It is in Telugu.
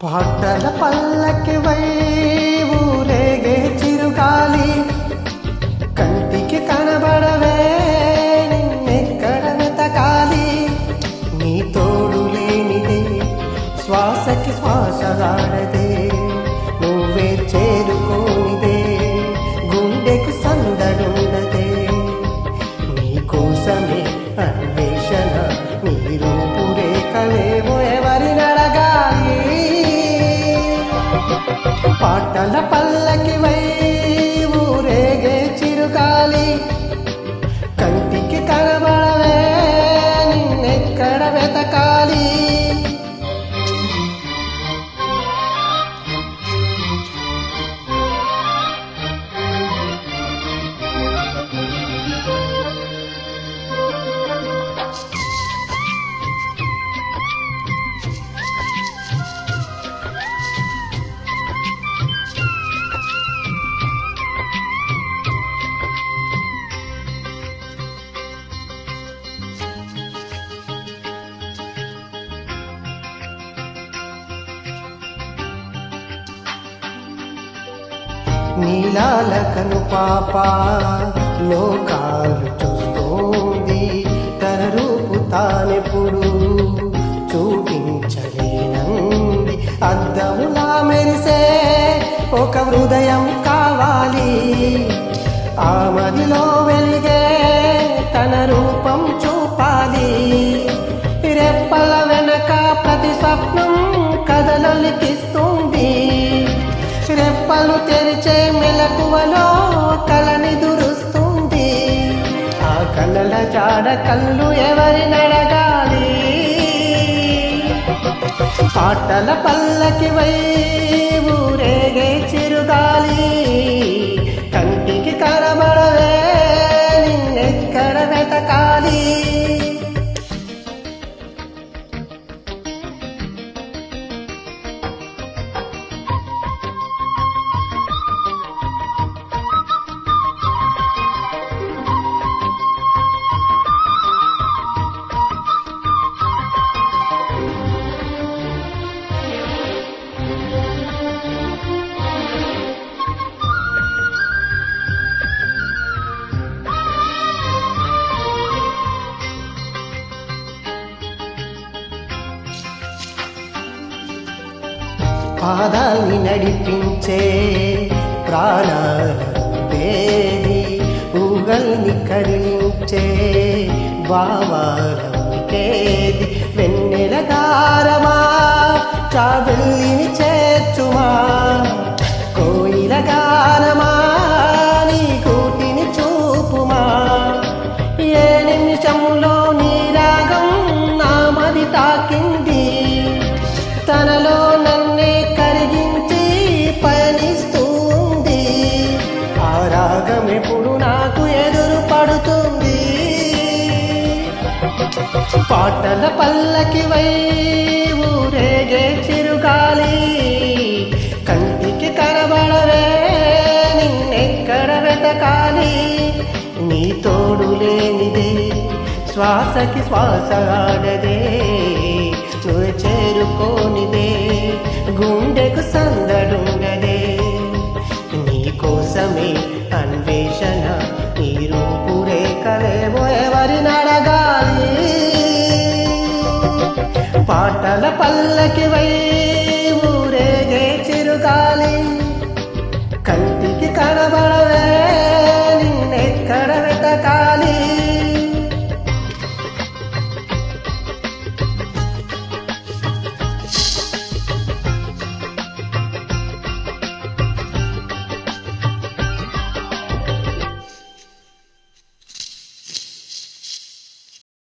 పాటల పల్లకివై ఊరేగే చిరుగాలి, కంటికి కనబడవే నిన్నెక్కడ వెతకాలి. నీ తోడు లేనిదే శ్వాసకి శ్వాసగాడదే, నువ్వే చేరుకోనిదే గుండెకు సందడుండదే. నీకోసమే అన్వేషణ, నీ రూపురేఖలేవో ఎవరినడగాలి. పాటల పల్లకివై ఊరేగే చిరుగాలి, కంటికి కనబడవే నిన్నెక్కడ వెతకాలి. నీలాల కను పాప లోకాలు చూస్తోంది, తన రూపు తానెప్పుడు చూపించలేనంది. అద్దములా మెరిసే ఒక హృదయం కావాలి, ఆ మదిలో వెలిగే తన రూపం చూపాలి. రెప్పల వెనక ప్రతి స్వప్నం కథలొలికిస్తుంది, రెప్పలు తెరిచే మెలకువలో కలని దురుస్తుంది. ఆ కలల జాడ కళ్ళు ఎవరినడగాలి. పాటల పల్లకివై ఊరేగే చిరుగాలి, కంటికి కనబడవే నిన్నెక్కడ వెతకాలి. పాదాల్ని నడిపించే ప్రాణాలవేది, ఊగల్ని కరిలించే భావాలకేది. వెన్నెల గారమా చావెల్లిని చేర్చుమా, కోయిల గానమా నీ కూటిని చూపుమా. ఏ నిమిషంలో నీ రాగం నా మది తాకింది, తనలో నన్నే కరిగించి పయనిస్తుంది. ఆ రాగం ఎప్పుడు నాకు ఎదురు పడుతుంది. పాటల పల్లకివై ఊరేగే చిరుగాలి, కంటికి కనబడవే నిన్నెక్కడ వెతకాలి. నీ తోడు లేనిదే శ్వాసకి శ్వాస ఆడదే, నువ్వు చేరుకోనిదే గుండెకు సందడుండదే. నీకోసమే అన్వేషణ, నీ రూపురేఖలేవో ఎవరినడగాలి. పాటల పల్లకివై